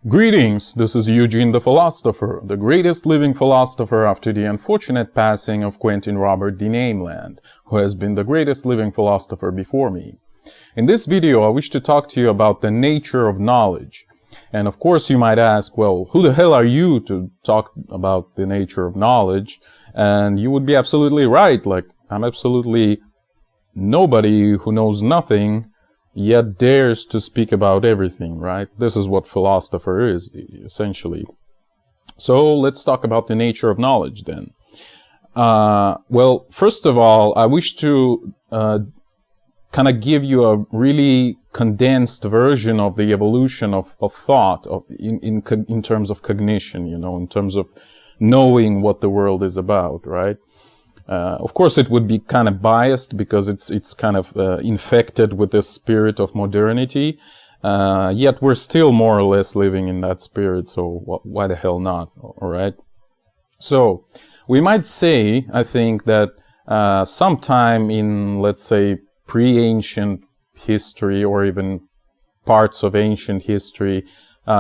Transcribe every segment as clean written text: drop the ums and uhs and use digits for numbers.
Greetings, this is Eugene the Philostopher, the greatest living philosopher after the unfortunate passing of Quentin Robert de Nameland, who has been the greatest living philosopher before me. In this video, I wish to talk to you about the nature of knowledge. And of course you might ask, well, who the hell are you to talk about the nature of knowledge? And you would be absolutely right, like, I'm absolutely nobody who knows nothing, yet dares to speak about everything, right? This is what philosopher is, essentially. So let's talk about the nature of knowledge then. Well, first of all, I wish to kind of give you a really condensed version of the evolution of thought in terms of cognition, you know, in terms of knowing what the world is about, right? Of course, it would be kind of biased because it's kind of infected with the spirit of modernity. Yet we're still more or less living in that spirit, so why the hell not, all right? So we might say, I think, that sometime in, let's say, pre-ancient history or even parts of ancient history,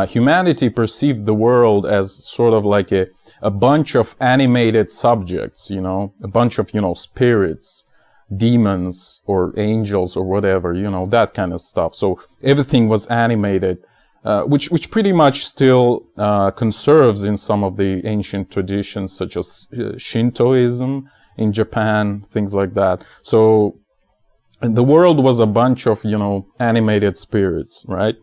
humanity perceived the world as sort of like a bunch of animated subjects, you know, a bunch of, you know, spirits, demons or angels or whatever, you know, that kind of stuff. So everything was animated, which pretty much still conserves in some of the ancient traditions, such as Shintoism in Japan, things like that. So the world was a bunch of, you know, animated spirits, right?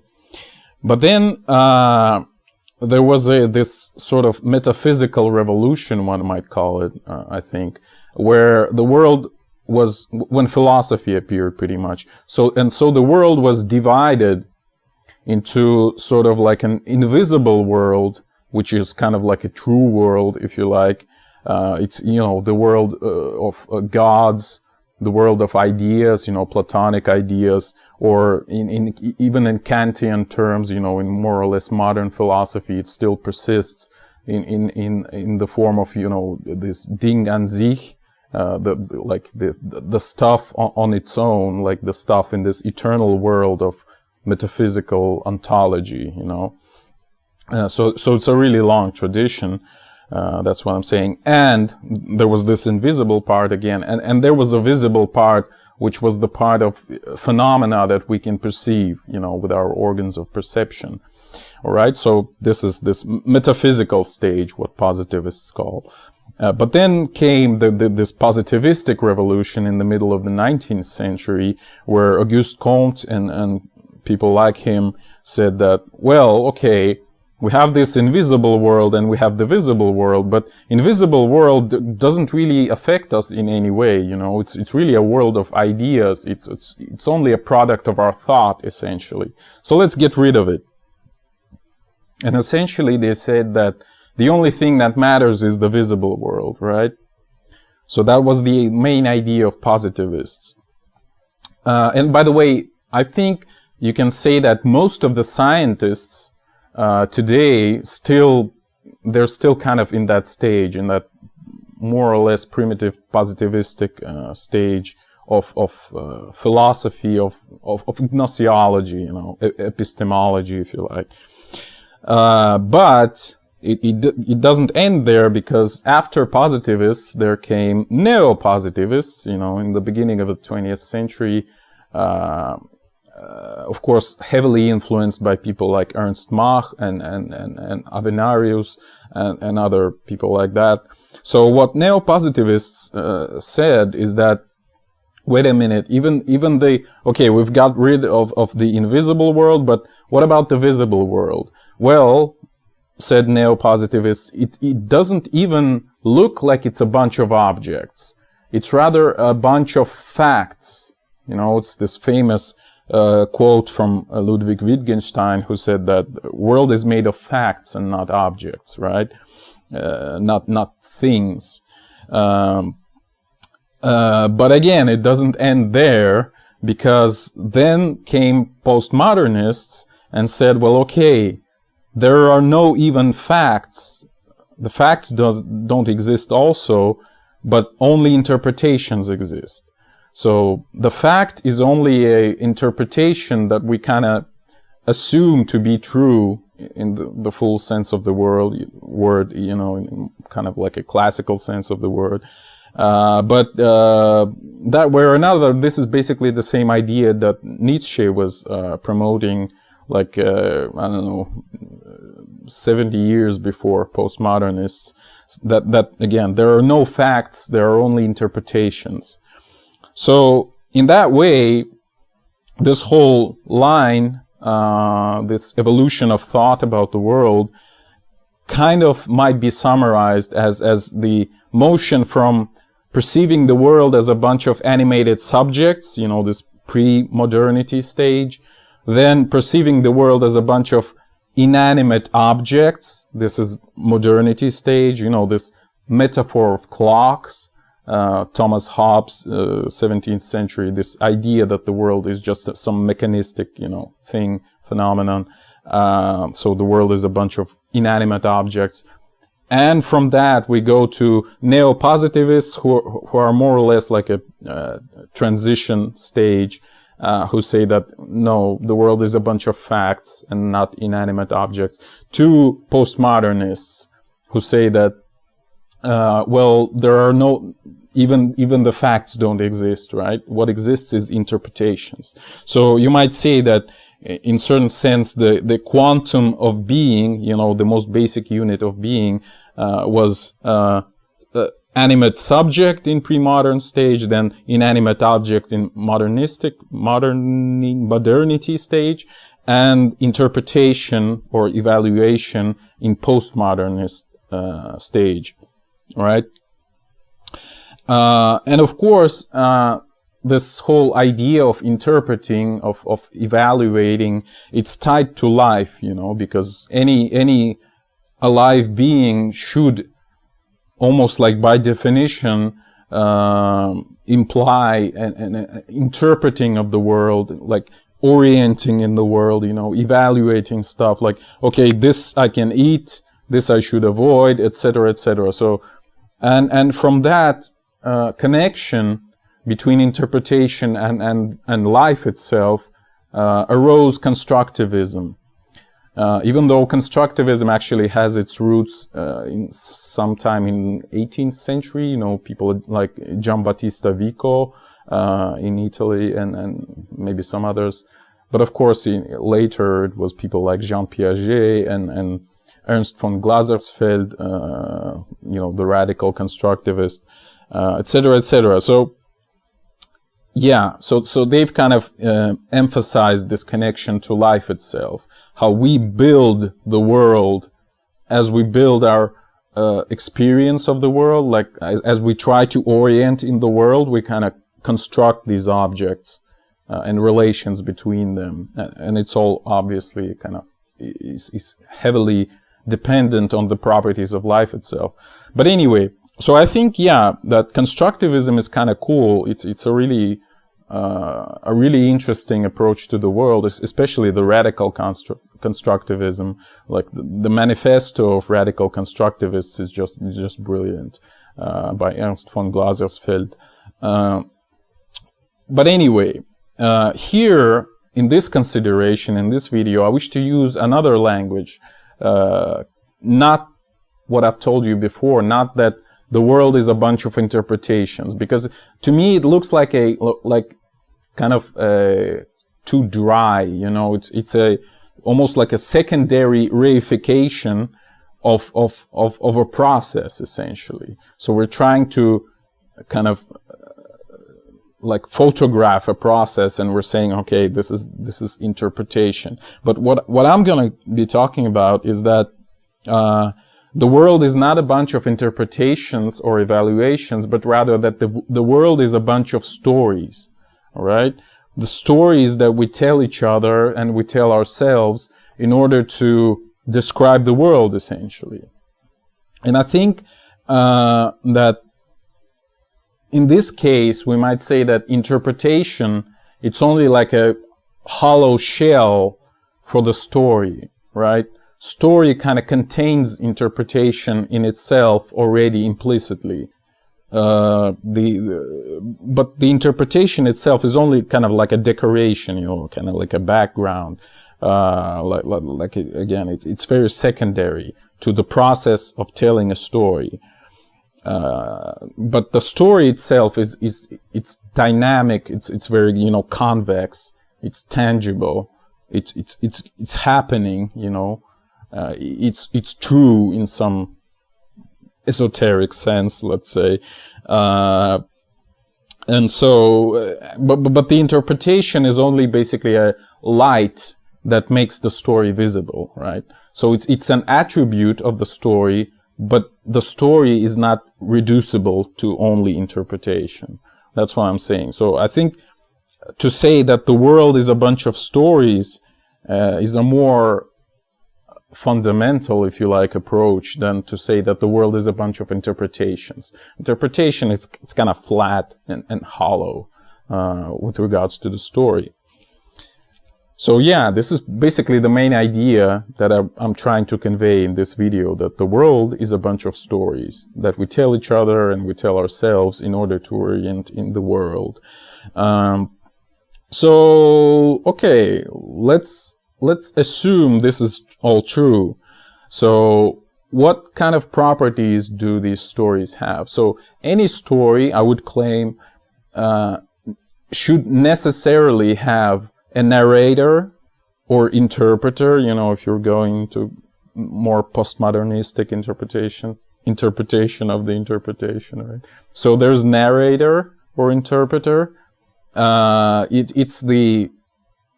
But then there was this sort of metaphysical revolution, one might call it, I think, where the world was, when philosophy appeared pretty much. So the world was divided into sort of like an invisible world, which is kind of like a true world, if you like. It's, you know, the world of gods, the world of ideas, you know, Platonic ideas, or even in Kantian terms, you know, in more or less modern philosophy, it still persists in the form of, you know, this Ding an sich, the stuff on its own, like the stuff in this eternal world of metaphysical ontology, you know. So it's a really long tradition. That's what I'm saying. And there was this invisible part again, and there was a visible part, which was the part of phenomena that we can perceive, you know, with our organs of perception. All right. So this is this metaphysical stage, what positivists call. But then came this positivistic revolution in the middle of the 19th century, where Auguste Comte and people like him said that, well, okay, we have this invisible world and we have the visible world, but invisible world doesn't really affect us in any way, you know. It's really a world of ideas. It's only a product of our thought, essentially. So let's get rid of it. And essentially they said that the only thing that matters is the visible world, right? So that was the main idea of positivists. And by the way, I think you can say that most of the scientists today they're still kind of in that stage, in that more or less primitive positivistic stage of philosophy, of gnoseology, you know, epistemology, if you like. But it doesn't end there, because after positivists there came neopositivists, you know, in the beginning of the 20th century. Of course, heavily influenced by people like Ernst Mach and Avenarius and other people like that. So what neopositivists said is that, wait a minute, even okay, we've got rid of the invisible world, but what about the visible world? Well, said neopositivists, it doesn't even look like it's a bunch of objects. It's rather a bunch of facts. You know, it's this famous quote from Ludwig Wittgenstein, who said that the world is made of facts and not objects, right? Not things. But again, it doesn't end there, because then came postmodernists and said, well, okay, there are no even facts. The facts don't exist also, but only interpretations exist. So the fact is only a interpretation that we kind of assume to be true in the full sense of the word, you know, in kind of like a classical sense of the word. But that way or another, this is basically the same idea that Nietzsche was promoting, like, I don't know, 70 years before postmodernists, that again, there are no facts, there are only interpretations. So in that way, this whole line, this evolution of thought about the world, kind of might be summarized as the motion from perceiving the world as a bunch of animated subjects, you know, this pre-modernity stage, then perceiving the world as a bunch of inanimate objects, this is modernity stage, you know, this metaphor of clocks, Thomas Hobbes, 17th century, this idea that the world is just some mechanistic, you know, thing, phenomenon. So the world is a bunch of inanimate objects. And from that, we go to neopositivists who are more or less like a transition stage, who say that, no, the world is a bunch of facts and not inanimate objects, to postmodernists who say that, well, there are no, even the facts don't exist, right? What exists is interpretations. So you might say that in certain sense, the quantum of being, you know, the most basic unit of being, was animate subject in pre-modern stage, then inanimate object in modernity stage, and interpretation or evaluation in postmodernist stage, right? And of course, this whole idea of interpreting, of evaluating, it's tied to life, you know, because any alive being should, almost like by definition, imply an interpreting of the world, like orienting in the world, you know, evaluating stuff like, okay, this I can eat, this I should avoid, etc., etc. So, and from that connection between interpretation and life itself, arose constructivism. Even though constructivism actually has its roots in sometime in 18th century, you know, people like Giambattista Vico in Italy and maybe some others. But of course, later it was people like Jean Piaget and Ernst von Glasersfeld, you know, the radical constructivist, etc., etc. So, yeah, so they've kind of emphasized this connection to life itself, how we build the world as we build our experience of the world, like as we try to orient in the world, we kind of construct these objects and relations between them, and it's all obviously kind of is heavily dependent on the properties of life itself. But anyway, so I think, yeah, that constructivism is kind of cool. It's a really interesting approach to the world, especially the radical constructivism. Like the manifesto of radical constructivists is just brilliant, by Ernst von Glasersfeld. But anyway, here in this consideration, in this video, I wish to use another language, not what I've told you before, not that the world is a bunch of interpretations, because to me it looks like kind of too dry, you know. It's almost like a secondary reification of a process, essentially. So we're trying to kind of like photograph a process, and we're saying, okay, this is interpretation. But what I'm going to be talking about is that the world is not a bunch of interpretations or evaluations, but rather that the world is a bunch of stories, all right? The stories that we tell each other and we tell ourselves in order to describe the world, essentially. And I think that in this case, we might say that interpretation, it's only like a hollow shell for the story, right? Story kind of contains interpretation in itself already implicitly. But the interpretation itself is only kind of like a decoration, you know, kind of like a background. Again, it's very secondary to the process of telling a story. But the story itself it's dynamic. It's very, you know, convex. It's tangible. It's happening. You know, it's true in some esoteric sense, let's say. And so, but the interpretation is only basically a light that makes the story visible, right? So it's an attribute of the story, but the story is not reducible to only interpretation. That's what I'm saying. So I think to say that the world is a bunch of stories is a more fundamental, if you like, approach than to say that the world is a bunch of interpretations. Interpretation it's kind of flat and hollow with regards to the story. So yeah, this is basically the main idea that I'm trying to convey in this video, that the world is a bunch of stories that we tell each other and we tell ourselves in order to orient in the world. So, okay, let's assume this is all true. So what kind of properties do these stories have? So any story, I would claim, should necessarily have a narrator or interpreter, you know, if you're going to more postmodernistic interpretation of the interpretation, right? So there's narrator or interpreter. It's the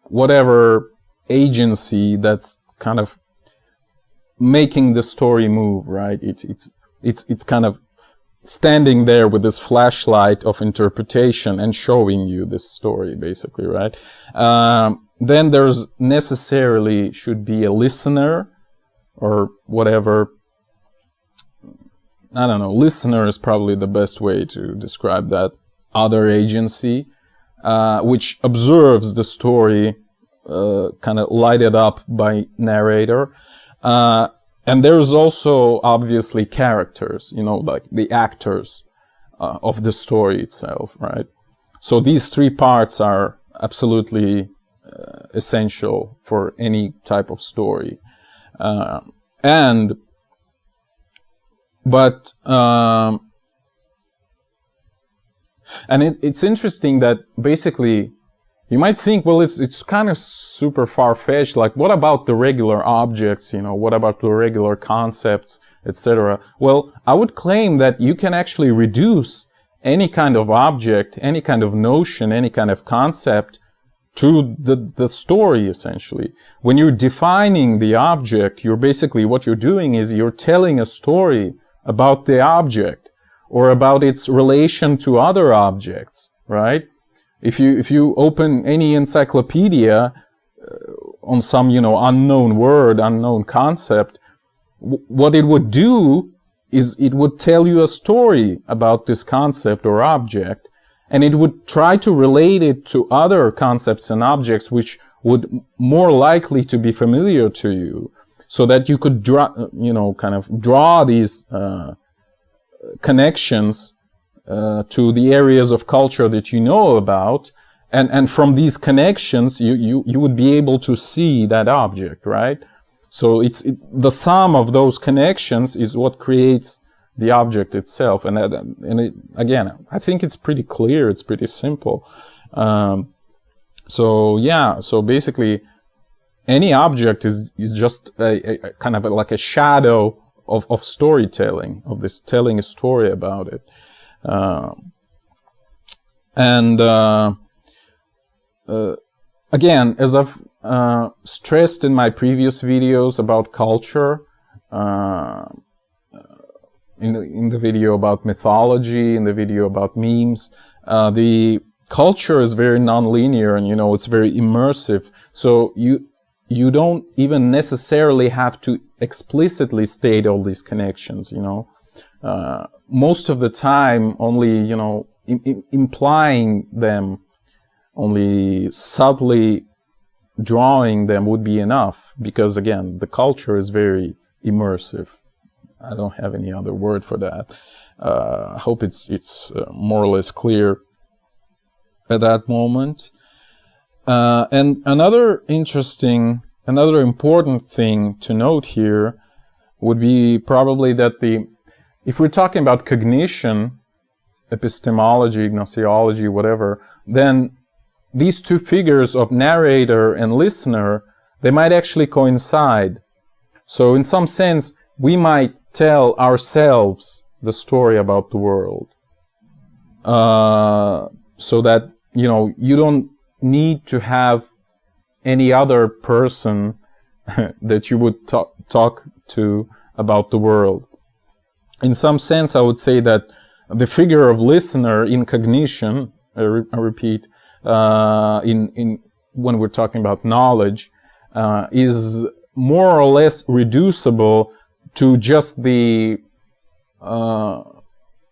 whatever agency that's kind of making the story move, right? It's kind of standing there with this flashlight of interpretation and showing you this story, basically, right? Then there's necessarily should be a listener or whatever. I don't know. Listener is probably the best way to describe that other agency, which observes the story, kind of lighted up by narrator. And there's also obviously characters, you know, like the actors of the story itself, right? So these three parts are absolutely essential for any type of story. And it's interesting that basically you might think, well, it's kind of super far-fetched. Like, what about the regular objects? You know, what about the regular concepts, etc.? Well, I would claim that you can actually reduce any kind of object, any kind of notion, any kind of concept to the story, essentially. When you're defining the object, you're basically, what you're doing is you're telling a story about the object or about its relation to other objects, right? If you open any encyclopedia on some, you know, unknown word, unknown concept, what it would do is it would tell you a story about this concept or object, and it would try to relate it to other concepts and objects which would more likely to be familiar to you, so that you could draw, you know, kind of draw these connections to the areas of culture that you know about, and from these connections you would be able to see that object, right? So it's the sum of those connections is what creates the object itself, again, I think it's pretty clear, it's pretty simple. So yeah, so basically any object is just a kind of like a shadow of storytelling, of this telling a story about it. Again, as I've stressed in my previous videos about culture, in the video about mythology, in the video about memes, the culture is very non-linear, and, you know, it's very immersive. So you don't even necessarily have to explicitly state all these connections, you know. Most of the time, only, you know, implying them, only subtly drawing them would be enough, because, again, the culture is very immersive. I don't have any other word for that. I hope it's more or less clear at that moment. And another interesting another important thing to note here would be probably that if we're talking about cognition, epistemology, gnoseology, whatever, then these two figures of narrator and listener, they might actually coincide. So in some sense, we might tell ourselves the story about the world. So that, you don't need to have any other person that you would talk to about the world. In some sense, I would say that the figure of listener in cognition, I repeat, when we're talking about knowledge, is more or less reducible to just the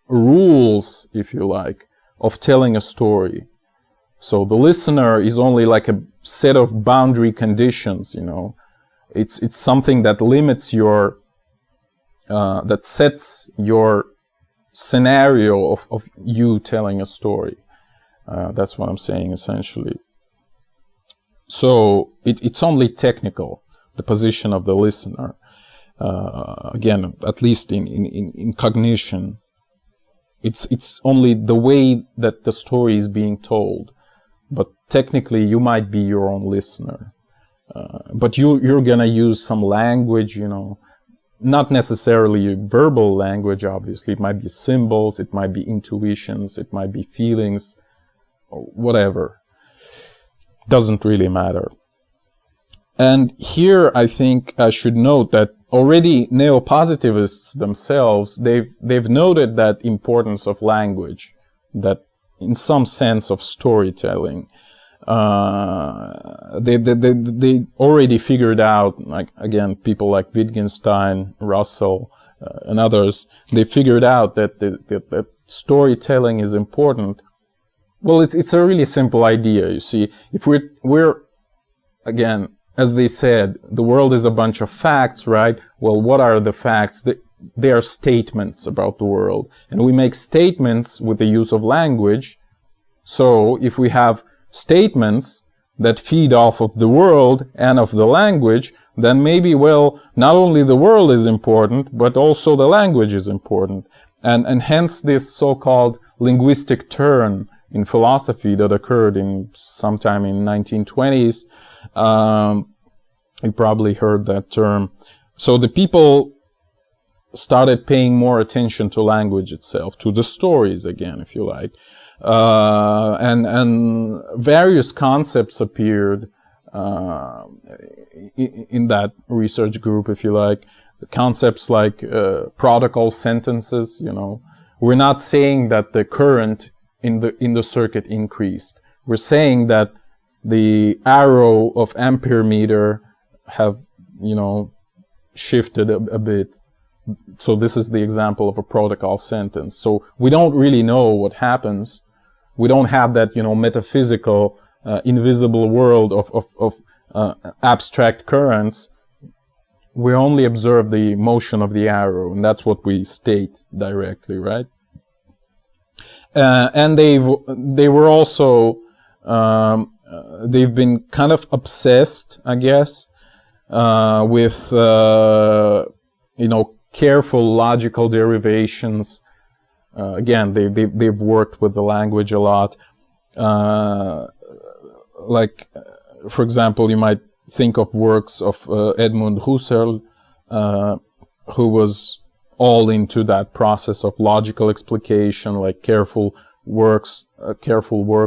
rules, if you like, of telling a story. So the listener is only like a set of boundary conditions, It's something that limits that sets your scenario of you telling a story. That's what I'm saying, essentially. So it's only technical, the position of the listener. Again, at least in cognition, it's only the way that the story is being told. But technically, you might be your own listener. But you're gonna use some language, not necessarily verbal language, obviously. It might be symbols, it might be intuitions, it might be feelings, or whatever. Doesn't really matter. And here I think I should note that already neopositivists themselves, they've noted that importance of language, that in some sense of storytelling. They already figured out, like, again, people like Wittgenstein, Russell, and others, they figured out that storytelling is important. Well, it's a really simple idea, you see. If we're again, as they said, the world is a bunch of facts, right? Well, what are the facts? They are statements about the world. And we make statements with the use of language. So if we have statements that feed off of the world and of the language, then maybe, well, not only the world is important, but also the language is important. And hence this so-called linguistic turn in philosophy that occurred sometime in 1920s. You probably heard that term. So the people started paying more attention to language itself, to the stories again, if you like. And various concepts appeared in that research group, if you like. Concepts like protocol sentences, We're not saying that the current in the circuit increased. We're saying that the arrow of ampere meter have, shifted a bit. So this is the example of a protocol sentence. So we don't really know what happens. We don't have that, metaphysical, invisible world of abstract currents. We only observe the motion of the arrow, and that's what we state directly, right? And they were also, they've been kind of obsessed, I guess, with, careful logical derivations. Again, they've worked with the language a lot. Like, for example, you might think of works of Edmund Husserl, who was all into that process of logical explication, like careful work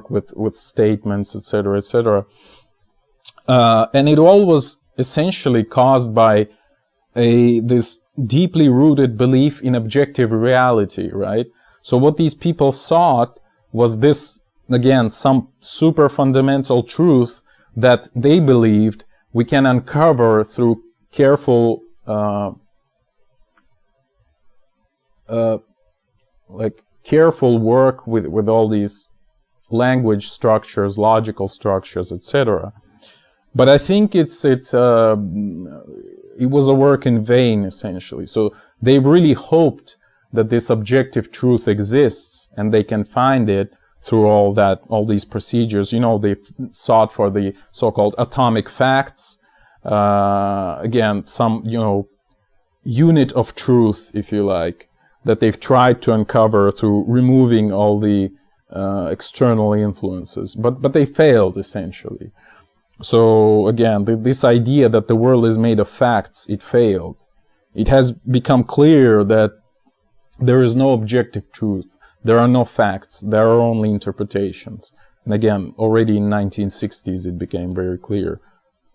with statements, etc., etc. And it all was essentially caused by this deeply rooted belief in objective reality, right? So what these people sought was this, again, some super fundamental truth that they believed we can uncover through careful, careful work with all these language structures, logical structures, etc. But I think it was a work in vain, essentially. So they really hoped that this objective truth exists and they can find it through all these procedures. They sought for the so-called atomic facts, again, some, unit of truth, if you like, that they've tried to uncover through removing all the external influences, but they failed essentially. So again, this idea that the world is made of facts, it failed. It has become clear that there is no objective truth. There are no facts. There are only interpretations. And again, already in 1960s, it became very clear,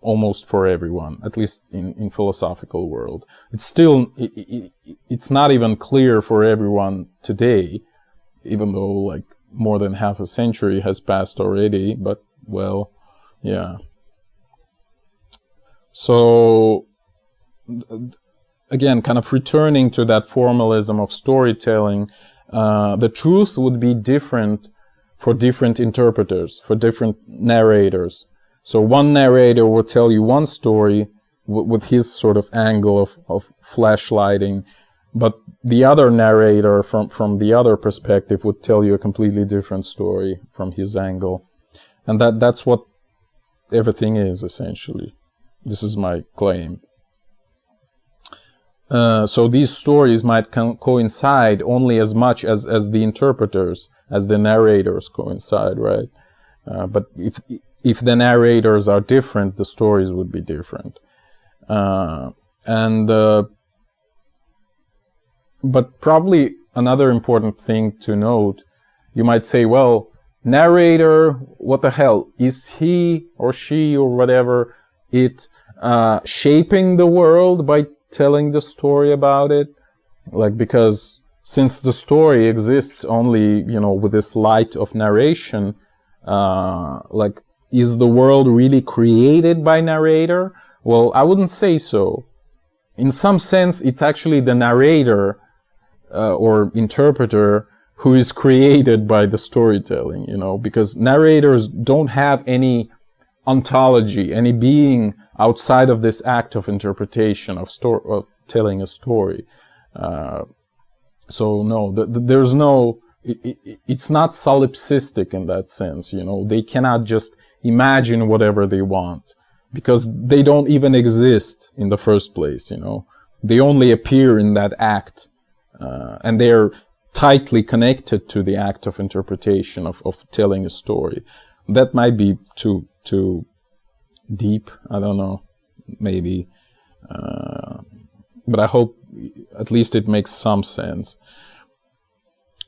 almost for everyone, at least in philosophical world. It's still, it's not even clear for everyone today, even though like more than half a century has passed already, but well, yeah. So, again, kind of returning to that formalism of storytelling, the truth would be different for different interpreters, for different narrators. So one narrator will tell you one story with his sort of angle of flashlighting, but the other narrator from the other perspective would tell you a completely different story from his angle. And that's what everything is, essentially. This is my claim. So these stories might coincide only as much as the interpreters, as the narrators coincide, right? But if the narrators are different, the stories would be different. But probably another important thing to note, you might say, well, narrator, what the hell? Is he or she or whatever it shaping the world by telling the story about it? Like, because since the story exists only, with this light of narration, like, is the world really created by narrator? Well, I wouldn't say so. In some sense, it's actually the narrator or interpreter who is created by the storytelling, because narrators don't have any ontology, any being outside of this act of interpretation, of telling a story. So no, there's no, it's not solipsistic in that sense, they cannot just imagine whatever they want, because they don't even exist in the first place, they only appear in that act, and they're tightly connected to the act of interpretation, of telling a story. That might be too deep, I don't know, maybe, but I hope at least it makes some sense.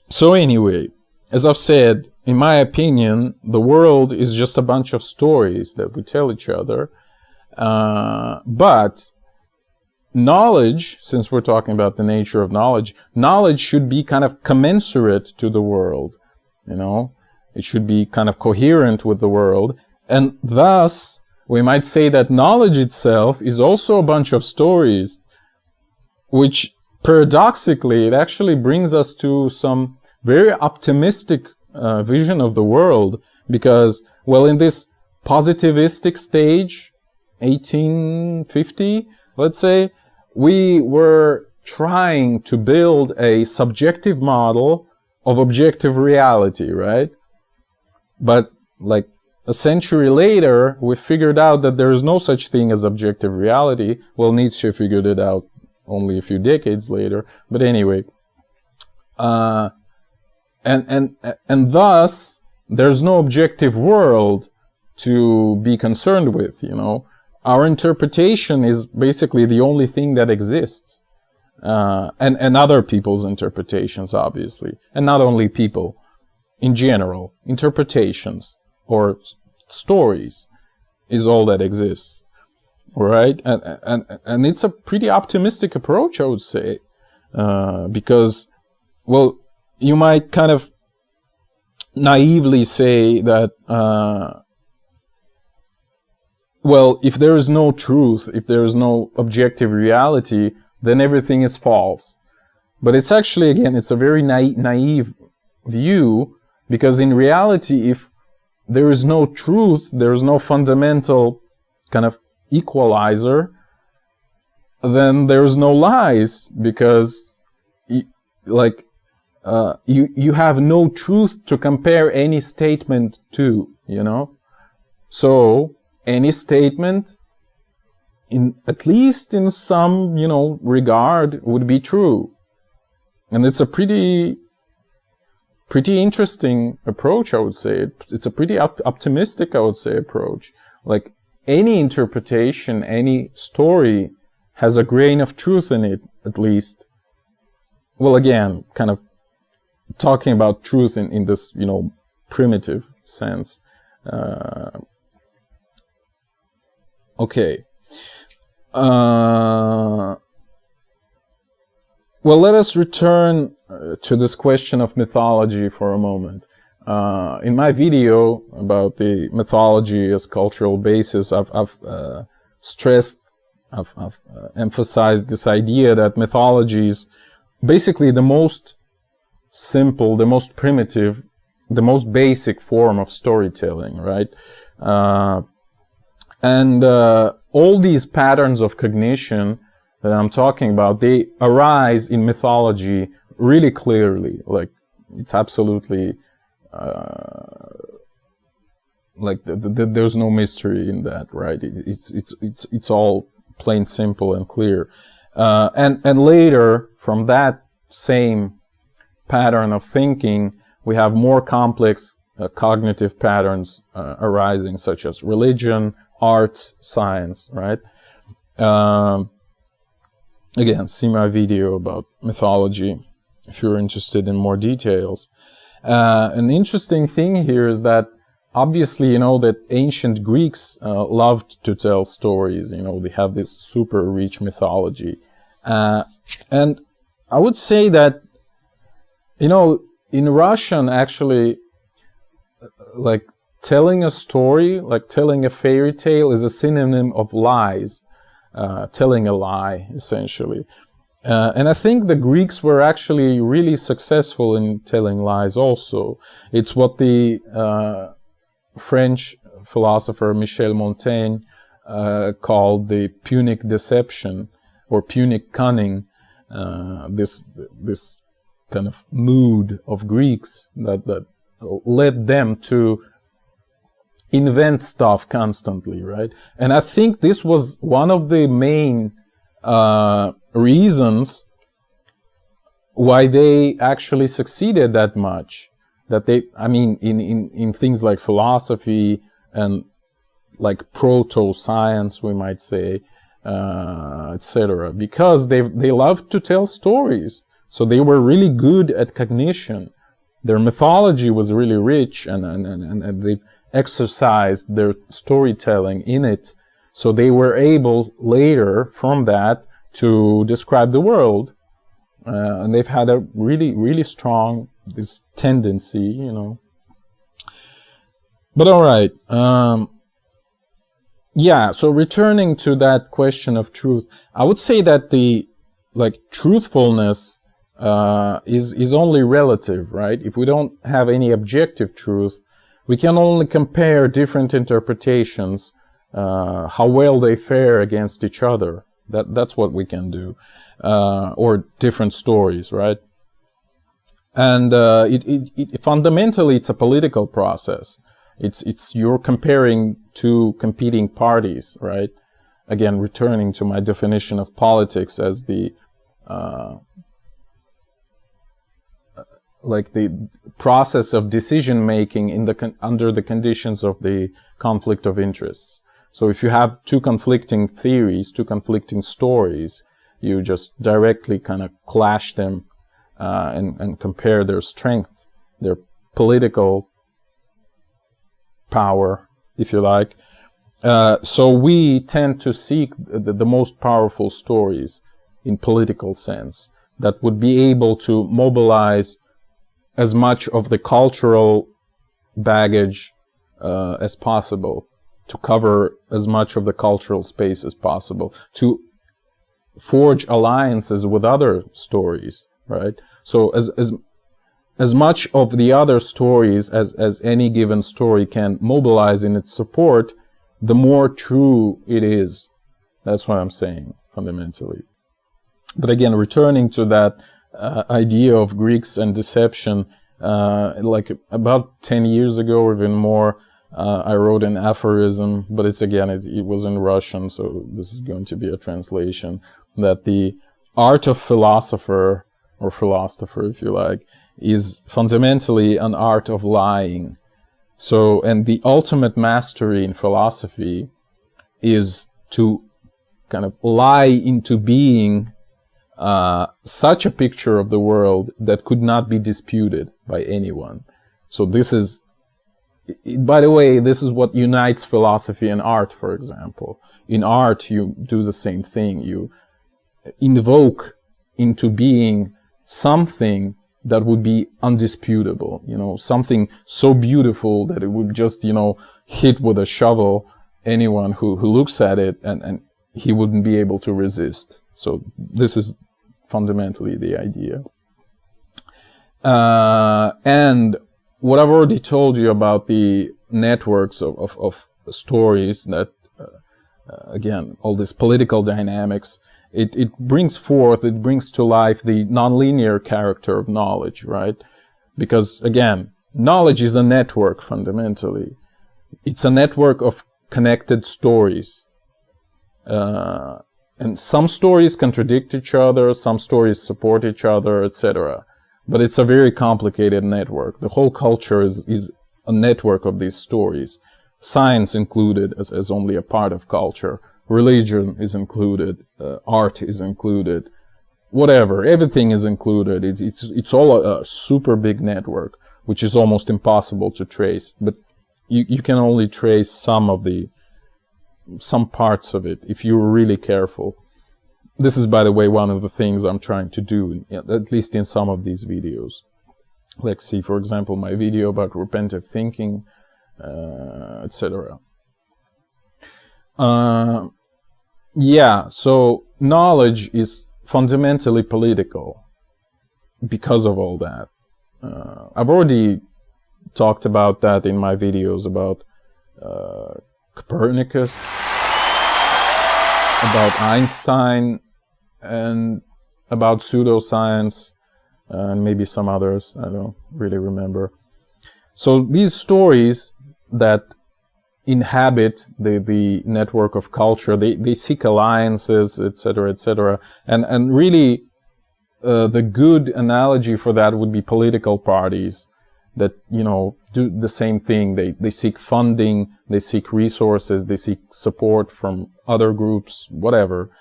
So anyway, as I've said, in my opinion, the world is just a bunch of stories that we tell each other, but knowledge, since we're talking about the nature of knowledge should be kind of commensurate to the world, it should be kind of coherent with the world, and thus we might say that knowledge itself is also a bunch of stories, which paradoxically, it actually brings us to some very optimistic vision of the world, because, well, in this positivistic stage, 1850, let's say, we were trying to build a subjective model of objective reality, right? But like a century later, we figured out that there is no such thing as objective reality. Well, Nietzsche figured it out only a few decades later. But anyway, and thus there's no objective world to be concerned with. Our interpretation is basically the only thing that exists, and other people's interpretations, obviously, and not only people. In general, interpretations or stories is all that exists, right? And it's a pretty optimistic approach, I would say, because, well, you might kind of naively say that, well, if there is no truth, if there is no objective reality, then everything is false. But it's actually, again, it's a very naive view, because in reality, if there is no truth, there is no fundamental kind of equalizer, then there is no lies, because you have no truth to compare any statement to, So any statement at least in some, regard, would be true. And it's a pretty interesting approach, I would say. It's a pretty optimistic, I would say, approach. Like, any interpretation, any story has a grain of truth in it, at least. Well, again, kind of talking about truth in this, primitive sense. Okay. Well, let us return to this question of mythology for a moment. In my video about the mythology as cultural basis, I've emphasized this idea that mythology is basically the most simple, the most primitive, the most basic form of storytelling, right? And all these patterns of cognition that I'm talking about, they arise in mythology really clearly. Like, it's absolutely there's no mystery in that, right? It's all plain simple and clear. And later, from that same pattern of thinking, we have more complex cognitive patterns arising, such as religion, art, science, right? Again, see my video about mythology if you're interested in more details. An interesting thing here is that obviously, that ancient Greeks loved to tell stories. They have this super rich mythology. And I would say that, in Russian, actually, like, telling a story, like telling a fairy tale, is a synonym of lies. Telling a lie, essentially. And I think the Greeks were actually really successful in telling lies also. It's what the French philosopher Michel Montaigne called the Punic deception, or Punic cunning, this kind of mood of Greeks that led them to invent stuff constantly, right? And I think this was one of the main reasons why they actually succeeded that much. That they, in things like philosophy and like proto-science, we might say, etc. Because they loved to tell stories. So they were really good at cognition. Their mythology was really rich, and they exercised their storytelling in it. So they were able later from that to describe the world. And they've had a really, really strong this tendency, But all right. So returning to that question of truth, I would say that the truthfulness is only relative, right? If we don't have any objective truth, we can only compare different interpretations, how well they fare against each other. That's what we can do, or different stories, right? And fundamentally, it's a political process. It's you're comparing two competing parties, right? Again, returning to my definition of politics as the the process of decision making under the conditions of the conflict of interests. So if you have two conflicting theories, two conflicting stories, you just directly kind of clash them and compare their strength, their political power, if you like. So we tend to seek the most powerful stories in political sense that would be able to mobilize as much of the cultural baggage as possible, to cover as much of the cultural space as possible, to forge alliances with other stories, right? So as much of the other stories as any given story can mobilize in its support, the more true it is. That's what I'm saying, fundamentally. But again, returning to that idea of Greeks and deception, like about 10 years ago or even more, I wrote an aphorism, but it was in Russian, so this is going to be a translation, that the art of philosopher, or philosopher if you like, is fundamentally an art of lying. So, and the ultimate mastery in philosophy is to kind of lie into being such a picture of the world that could not be disputed by anyone. So this is, by the way, this is what unites philosophy and art, for example. In art, you do the same thing. You invoke into being something that would be undisputable, something so beautiful that it would just, hit with a shovel anyone who looks at it, and he wouldn't be able to resist. So this is fundamentally the idea. And what I've already told you about the networks of stories that, again, all this political dynamics, it brings to life the nonlinear character of knowledge, right? Because, again, knowledge is a network, fundamentally. It's a network of connected stories. And some stories contradict each other, some stories support each other, etc. But it's a very complicated network. The whole culture is a network of these stories. Science included as only a part of culture. Religion is included. Art is included. Whatever, everything is included. It's all a super big network, which is almost impossible to trace. But you can only trace some parts of it if you're really careful. This is, by the way, one of the things I'm trying to do, at least in some of these videos. Let's see, for example, my video about repentive thinking, etc. So knowledge is fundamentally political because of all that. I've already talked about that in my videos about Copernicus, about Einstein, and about pseudoscience, and maybe some others. I don't really remember. So these stories that inhabit the network of culture, they seek alliances, etc., etc. And really, the good analogy for that would be political parties that, do the same thing. They seek funding, they seek resources, they seek support from other groups, whatever.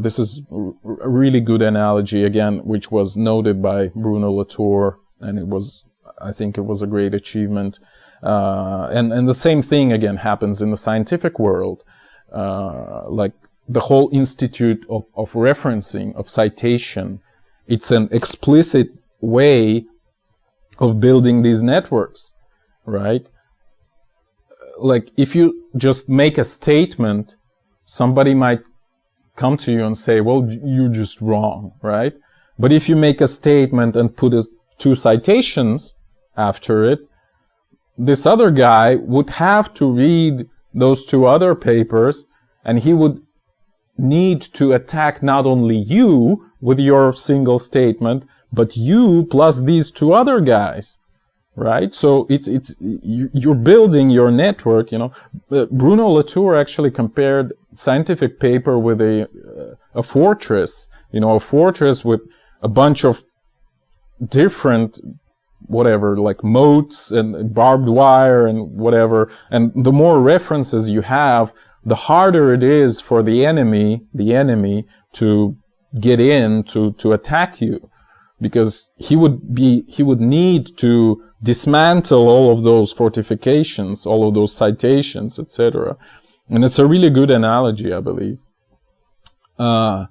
This is a really good analogy, again, which was noted by Bruno Latour, and I think it was a great achievement. And the same thing, again, happens in the scientific world. Like the whole institute of referencing, of citation, it's an explicit way of building these networks, right? Like if you just make a statement, somebody might come to you and say, well, you're just wrong, right? But if you make a statement and put two citations after it, this other guy would have to read those two other papers, and he would need to attack not only you with your single statement, but you plus these two other guys, right? So you're building your network, Bruno Latour actually compared scientific paper with a fortress, a fortress with a bunch of different whatever, like moats and barbed wire and whatever. And the more references you have, the harder it is for the enemy to get in to attack you, because he would need to dismantle all of those fortifications, all of those citations, etc. And it's a really good analogy, I believe. And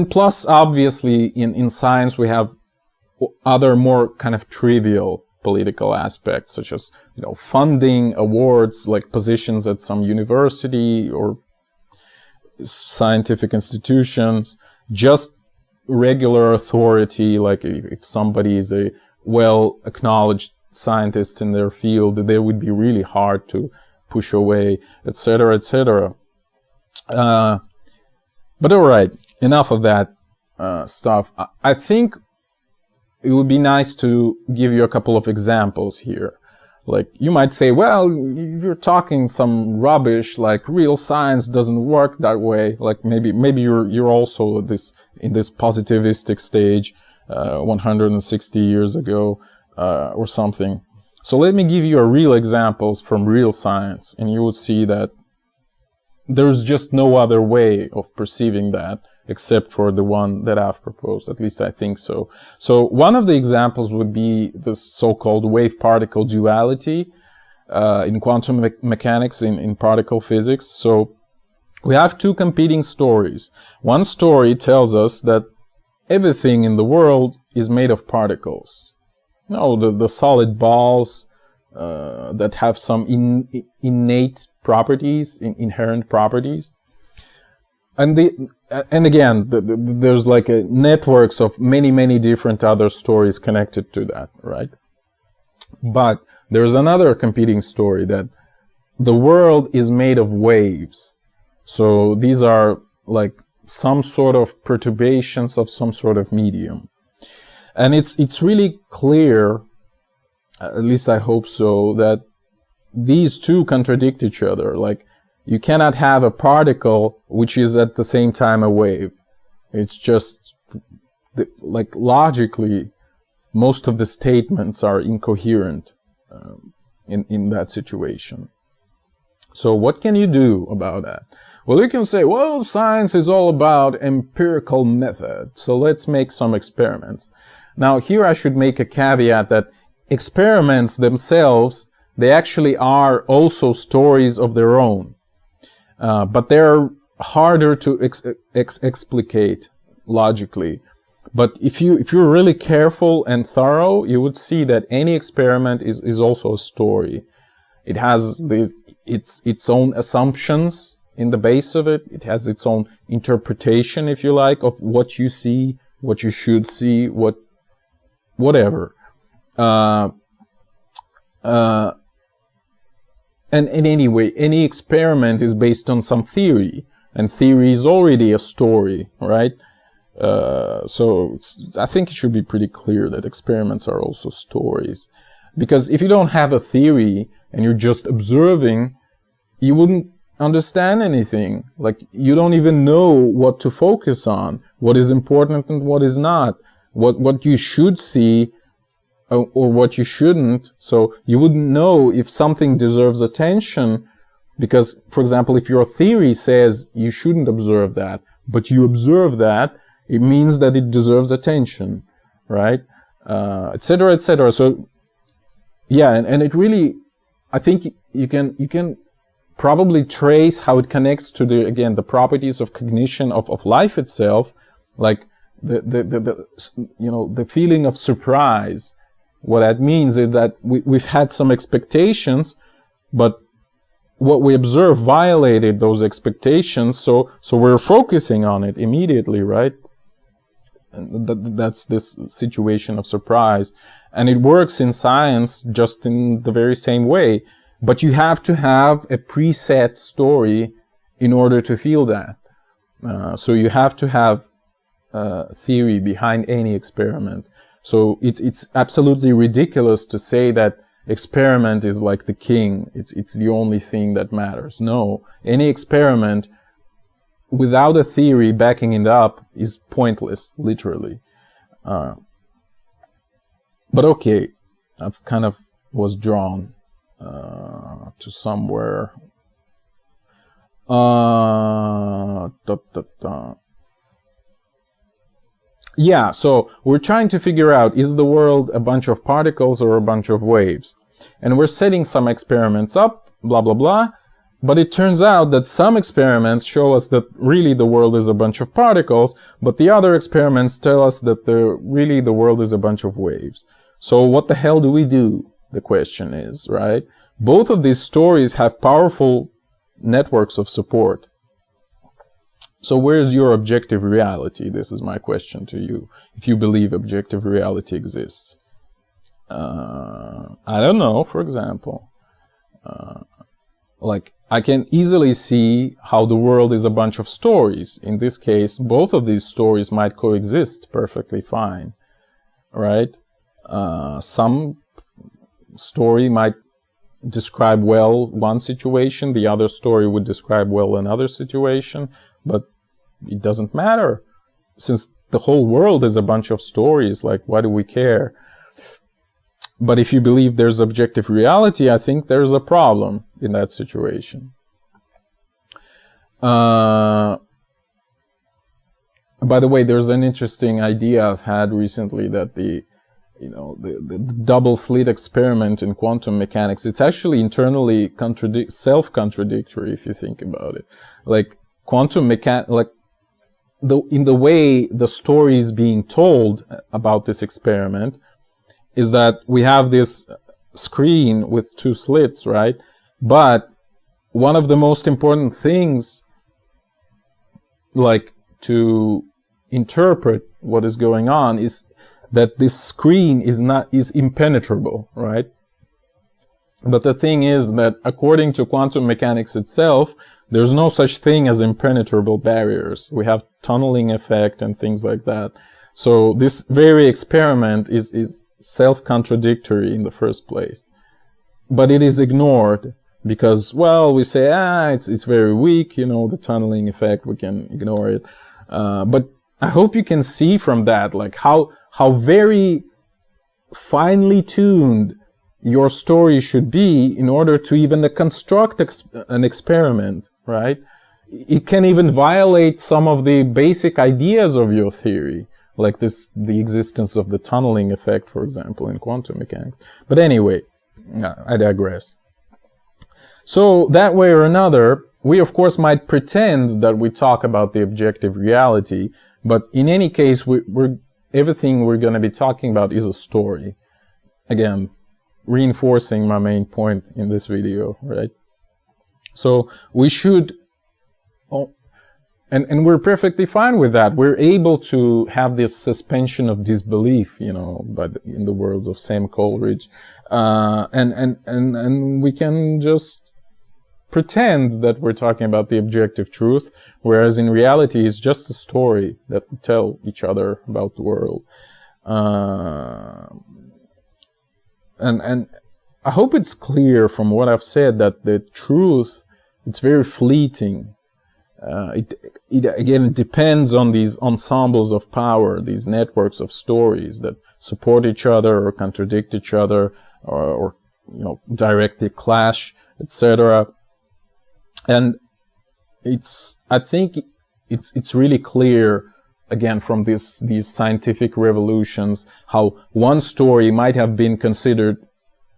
plus, obviously, in science we have other more kind of trivial political aspects, such as funding, awards, like positions at some university or scientific institutions, just regular authority, like if somebody is a well-acknowledged scientist in their field, they would be really hard to push away, etc., etc. But all right, enough of that stuff. I think it would be nice to give you a couple of examples here. Like, you might say, well, you're talking some rubbish, like real science doesn't work that way. Like, maybe you're also in this positivistic stage 160 years ago or something. So let me give you a real examples from real science, and you would see that there's just no other way of perceiving that except for the one that I've proposed. At least I think so. So one of the examples would be the so-called wave-particle duality in quantum mechanics, in particle physics. So we have two competing stories. One story tells us that everything in the world is made of particles. The solid balls that have some innate properties, inherent properties. And again, there's like networks of many different other stories connected to that, right? But there's another competing story that the world is made of waves. So these are like some sort of perturbations of some sort of medium. And it's really clear, at least I hope so, that these two contradict each other. Like, you cannot have a particle which is at the same time a wave. It's just, like, logically, most of the statements are incoherent in that situation. So what can you do about that? Well, you can say, well, science is all about empirical method, so let's make some experiments. Now, here I should make a caveat that experiments themselves, they actually are also stories of their own. But they're harder to explicate logically. But if you're really careful and thorough, you would see that any experiment is also a story. It has its own assumptions in the base of it. It has its own interpretation, if you like, of what you see, what you should see, whatever. And anyway, any experiment is based on some theory, and theory is already a story, right? So I think it should be pretty clear that experiments are also stories. Because if you don't have a theory and you're just observing, you wouldn't understand anything. Like, you don't even know what to focus on, what is important and what is not, what you should see or what you shouldn't. So you wouldn't know if something deserves attention because, for example, if your theory says you shouldn't observe that, but you observe that, it means that it deserves attention, right? Etc., etc. So, yeah, and it really, I think you can probably trace how it connects to the properties of cognition of life itself, like the feeling of surprise. What that means is that we've had some expectations, but what we observe violated those expectations, so we're focusing on it immediately, right? And that's this situation of surprise. And it works in science just in the very same way. But you have to have a preset story in order to feel that. So you have to have theory behind any experiment. So it's absolutely ridiculous to say that experiment is like the king. It's the only thing that matters. No, any experiment without a theory backing it up is pointless, literally. But okay, I've kind of was drawn to somewhere. Yeah, so we're trying to figure out, is the world a bunch of particles or a bunch of waves? And we're setting some experiments up, blah, blah, blah. But it turns out that some experiments show us that really the world is a bunch of particles, but the other experiments tell us that really the world is a bunch of waves. So what the hell do we do? The question is, right? Both of these stories have powerful networks of support. So where's your objective reality? This is my question to you. If you believe objective reality exists. I don't know, for example. Like, I can easily see how the world is a bunch of stories. In this case, both of these stories might coexist perfectly fine, right? Some story might describe well one situation, the other story would describe well another situation, but it doesn't matter. Since the whole world is a bunch of stories, like, why do we care? But if you believe there's objective reality, I think there's a problem in that situation. By the way, there's an interesting idea I've had recently that the double slit experiment in quantum mechanics, it's actually internally self-contradictory if you think about it. Like, quantum mechanics, like, in the way the story is being told about this experiment is that we have this screen with two slits, right? But one of the most important things, like, to interpret what is going on is that this screen is impenetrable, right? But the thing is that according to quantum mechanics itself, there's no such thing as impenetrable barriers. We have tunneling effect and things like that. So this very experiment is self-contradictory in the first place. But it is ignored because, well, we say, it's very weak, the tunneling effect, we can ignore it. But I hope you can see from that, like, how very finely tuned your story should be in order to even construct an experiment, right? It can even violate some of the basic ideas of your theory, like the existence of the tunneling effect, for example, in quantum mechanics. But anyway, I digress. So that way or another, we of course might pretend that we talk about the objective reality, but in any case, everything we're going to be talking about is a story. Again, reinforcing my main point in this video, right? So we should, and we're perfectly fine with that. We're able to have this suspension of disbelief, but in the words of Sam Coleridge, and we can just pretend that we're talking about the objective truth, whereas in reality it's just a story that we tell each other about the world. And I hope it's clear from what I've said that the truth, it's very fleeting. It depends on these ensembles of power, these networks of stories that support each other or contradict each other or directly clash, etc. And I think it's really clear, again, from these scientific revolutions, how one story might have been considered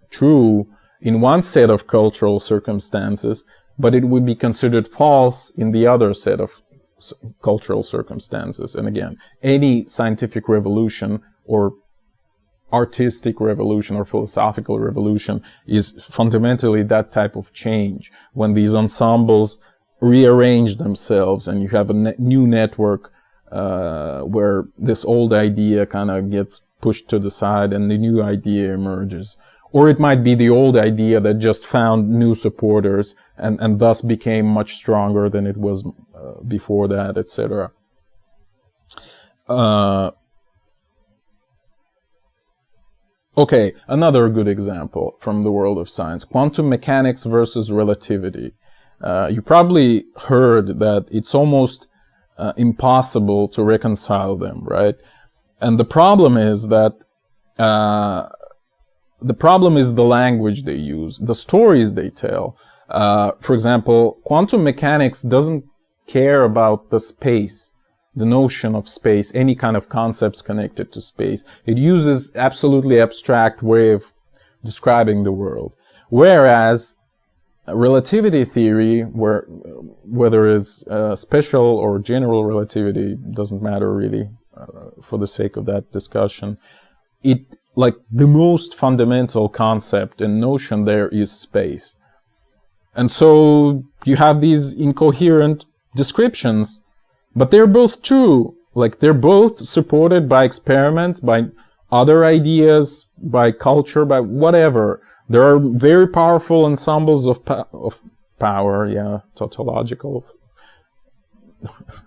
true in one set of cultural circumstances, but it would be considered false in the other set of cultural circumstances. And again, any scientific revolution or artistic revolution or philosophical revolution is fundamentally that type of change, when these ensembles rearrange themselves and you have a new network where this old idea kind of gets pushed to the side and the new idea emerges. Or it might be the old idea that just found new supporters and thus became much stronger than it was before that, etc. Okay, another good example from the world of science, quantum mechanics versus relativity. You probably heard that it's almost impossible to reconcile them, right? And the problem is that the problem is the language they use, the stories they tell. For example, quantum mechanics doesn't care about the space, the notion of space, any kind of concepts connected to space. It uses absolutely abstract way of describing the world. Whereas relativity theory, whether it's special or general relativity, doesn't matter really for the sake of that discussion. Like the most fundamental concept and notion there is space. And so you have these incoherent descriptions, but they're both true. Like they're both supported by experiments, by other ideas, by culture, by whatever. There are very powerful ensembles of power, tautological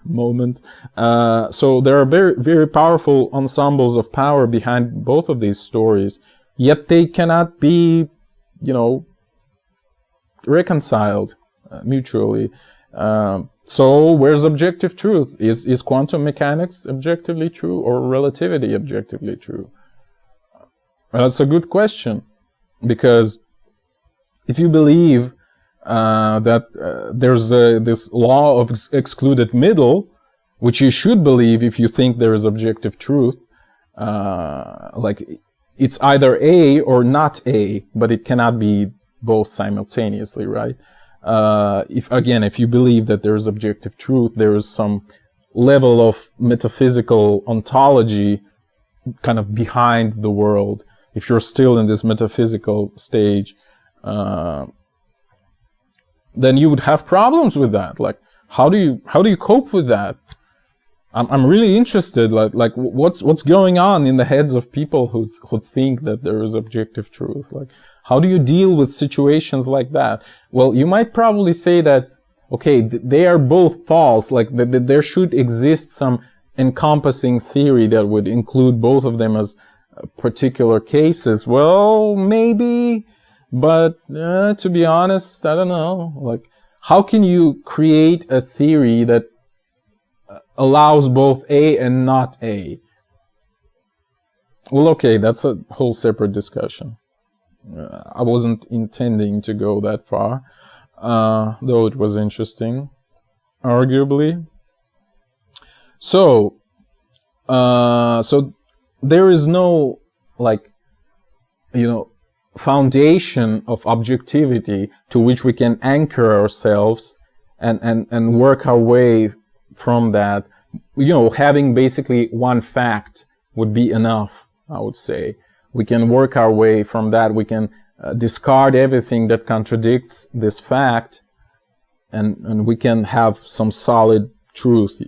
moment. So there are very, very powerful ensembles of power behind both of these stories, yet they cannot be, reconciled mutually. So where's objective truth? Is quantum mechanics objectively true, or relativity objectively true? Well, that's a good question, because if you believe that there's this law of excluded middle, which you should believe if you think there is objective truth, like it's either A or not A, but it cannot be both simultaneously, right? If you believe that there is objective truth, there is some level of metaphysical ontology kind of behind the world. If you're still in this metaphysical stage, then you would have problems with that. Like, how do you cope with that? I'm really interested, like what's going on in the heads of people who think that there is objective truth. Like, how do you deal with situations like that? Well, you might probably say that, okay, they are both false. Like, there should exist some encompassing theory that would include both of them as particular cases. Well, maybe, but to be honest, I don't know. Like, how can you create a theory that allows both A and not A? Well, okay, that's a whole separate discussion. I wasn't intending to go that far, though it was interesting, arguably. So there is no, like, foundation of objectivity to which we can anchor ourselves and work our way from that. Having basically one fact would be enough, I would say. We can work our way from that. We can discard everything that contradicts this fact, and we can have some solid truth,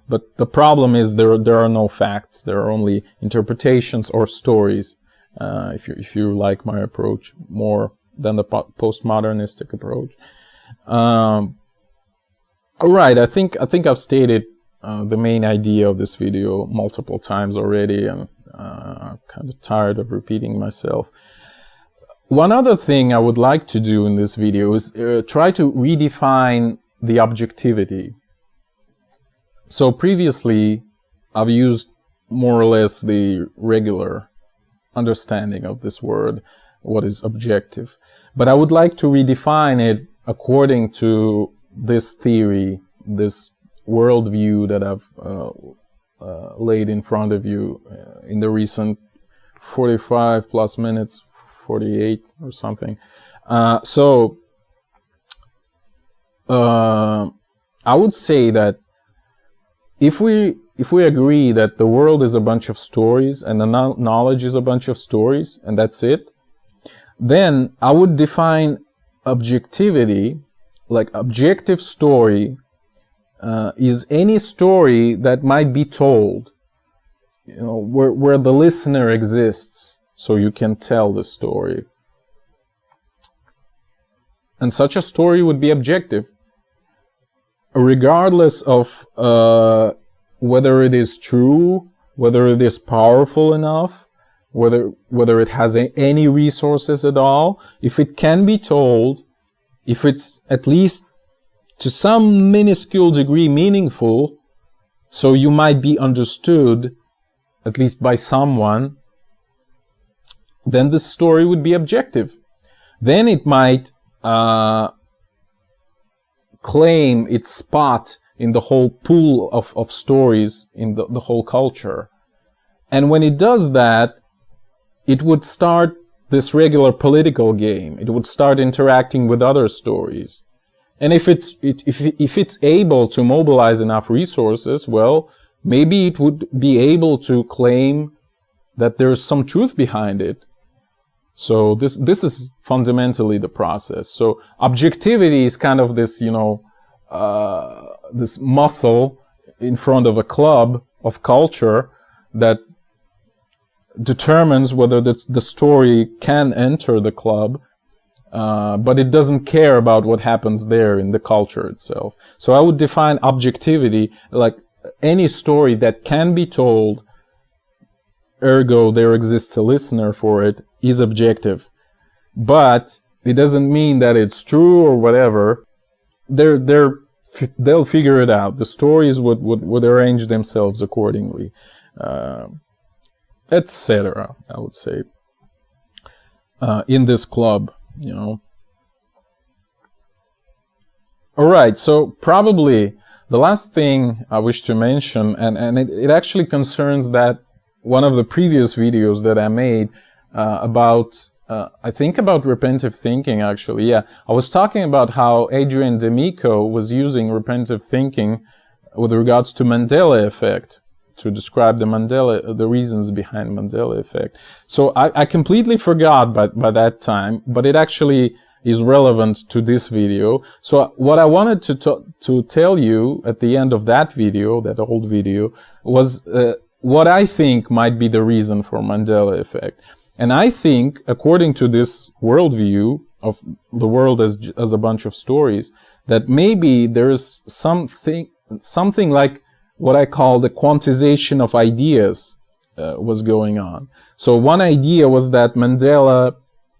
But the problem is there are no facts. There are only interpretations or stories, if you like my approach more than the postmodernistic approach. All right, I think I've stated the main idea of this video multiple times already, and I'm kind of tired of repeating myself. One other thing I would like to do in this video is try to redefine the objectivity. So previously, I've used more or less the regular understanding of this word, what is objective. But I would like to redefine it according to this theory, this worldview that I've laid in front of you in the recent 45 plus minutes, 48 or something. I would say that if we agree that the world is a bunch of stories and the knowledge is a bunch of stories and that's it, then I would define objectivity, like objective story, is any story that might be told, where the listener exists, so you can tell the story. And such a story would be objective, regardless of whether it is true, whether it is powerful enough, whether it has any resources at all. If it can be told, if it's at least to some minuscule degree meaningful, so you might be understood, at least by someone, then the story would be objective. Then it might claim its spot in the whole pool of stories in the whole culture. And when it does that, it would start this regular political game. It would start interacting with other stories. And if it's able to mobilize enough resources, well, maybe it would be able to claim that there's some truth behind it. So this is fundamentally the process. So objectivity is kind of this, this muscle in front of a club of culture that determines whether the story can enter the club, but it doesn't care about what happens there in the culture itself. So I would define objectivity like any story that can be told, ergo there exists a listener for it, is objective. But it doesn't mean that it's true or whatever. They'll figure it out. The stories would arrange themselves accordingly, etc. I would say in this club, you know. All right, so probably the last thing I wish to mention, and it actually concerns that one of the previous videos that I made about, I think about repetitive thinking actually, yeah. I was talking about how Adrian D'Amico was using repetitive thinking with regards to Mandela effect to describe the reasons behind Mandela effect. So I completely forgot by that time, but it actually is relevant to this video. So what I wanted to tell you at the end of that video, that old video, was what I think might be the reason for Mandela effect. And I think, according to this worldview of the world as a bunch of stories, that maybe there's something like what I call the quantization of ideas was going on. So one idea was that Mandela,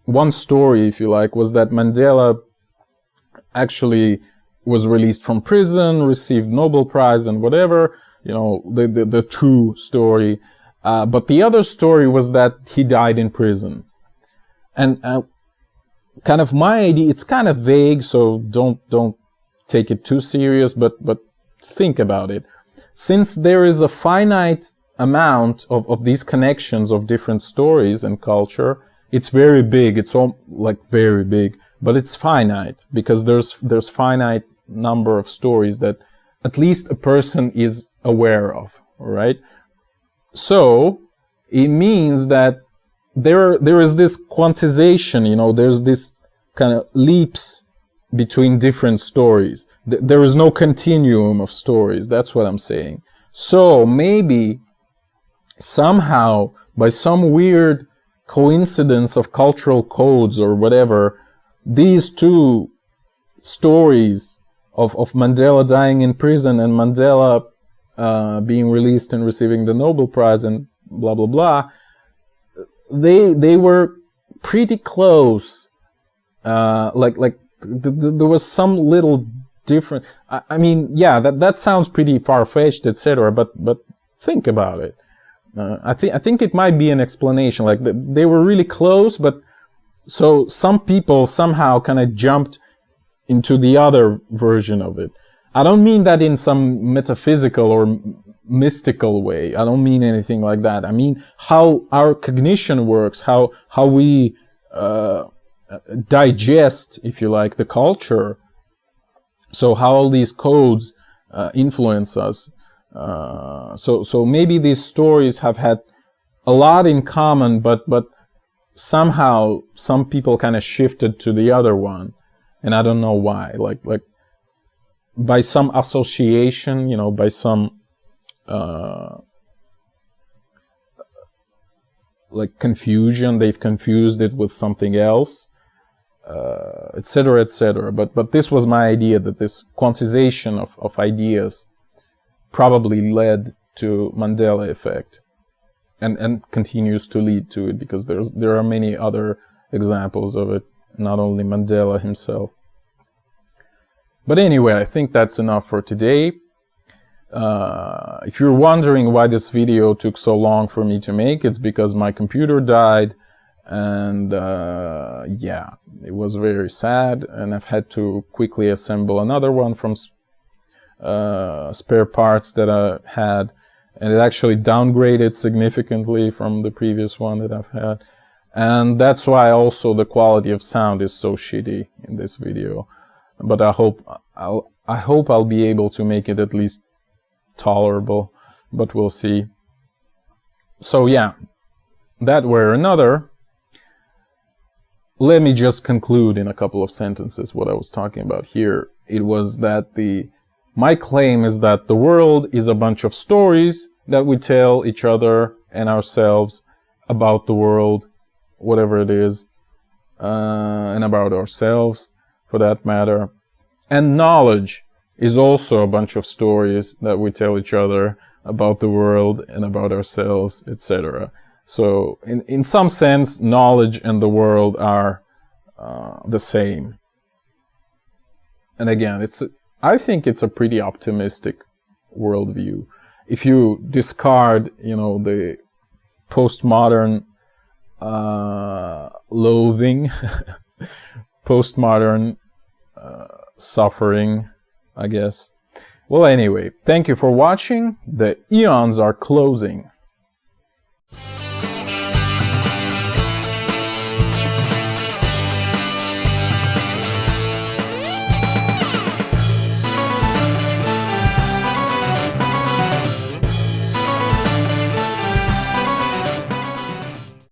one story, if you like, was that Mandela actually was released from prison, received Nobel Prize and whatever, you know, the true story. But the other story was that he died in prison. And kind of my idea, it's kind of vague, so don't take it too serious, but think about it. Since there is a finite amount of these connections of different stories and culture, it's very big. It's all like very big, but it's finite because there's finite number of stories that at least a person is aware of. All right. So it means that there is this quantization. You know, there's this kind of leaps between different stories. There is no continuum of stories. That's what I'm saying. So maybe somehow by some weird coincidence of cultural codes or whatever, these two stories of Mandela dying in prison and Mandela being released and receiving the Nobel Prize and blah blah blah, they were pretty close. There was some little different. I mean, yeah, that sounds pretty far-fetched, etc. But think about it. I think it might be an explanation. Like they were really close, but so some people somehow kind of jumped into the other version of it. I don't mean that in some metaphysical or mystical way. I don't mean anything like that. I mean how our cognition works, how we digest, if you like, the culture. So how all these codes influence us. So maybe these stories have had a lot in common, but somehow some people kind of shifted to the other one, and I don't know why. Like by some association, you know, by some like confusion, they've confused it with something else, etc., etc. But this was my idea, that this quantization of ideas probably led to Mandela effect, and continues to lead to it, because there are many other examples of it, not only Mandela himself. But anyway, I think that's enough for today. If you're wondering why this video took so long for me to make, it's because my computer died, and yeah, it was very sad, and I've had to quickly assemble another one from spare parts that I had, and it actually downgraded significantly from the previous one that I've had, and that's why also the quality of sound is so shitty in this video. But I hope I'll be able to make it at least tolerable, but we'll see. So yeah, that were another. Let me just conclude in a couple of sentences what I was talking about here. It was that my claim is that the world is a bunch of stories that we tell each other and ourselves about the world, whatever it is, and about ourselves, for that matter. And knowledge is also a bunch of stories that we tell each other about the world and about ourselves, etc. So in some sense, knowledge and the world are the same. And again, I think it's a pretty optimistic worldview. If you discard, the postmodern loathing, postmodern suffering, I guess. Well, anyway, thank you for watching. The eons are closing.